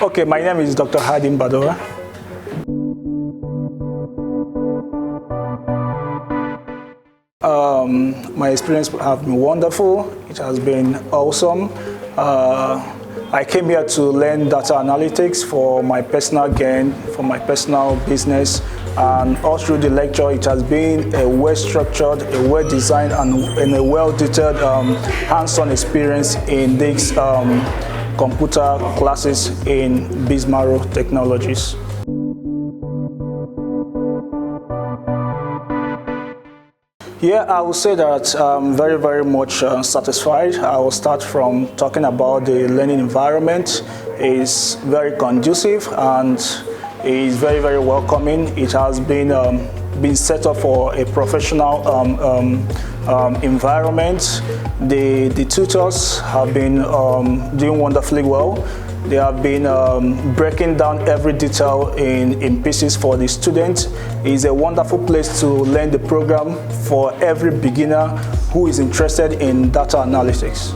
Okay, my name is Dr. Hadim Badora. My experience has been wonderful. It has been awesome. I came here to learn data analytics for my personal gain, for my personal business, and all through the lecture it has been a well-structured, a well-designed, and a well-detailed hands-on experience in these computer classes in Bismarck Technologies. Yeah, I would say that I'm very, very much satisfied. I will start from talking about the learning environment. It's very conducive and is very, very welcoming. It has been set up for a professional environment. The tutors have been doing wonderfully well. They have been breaking down every detail in pieces for the students. It's a wonderful place to learn the program for every beginner who is interested in data analytics.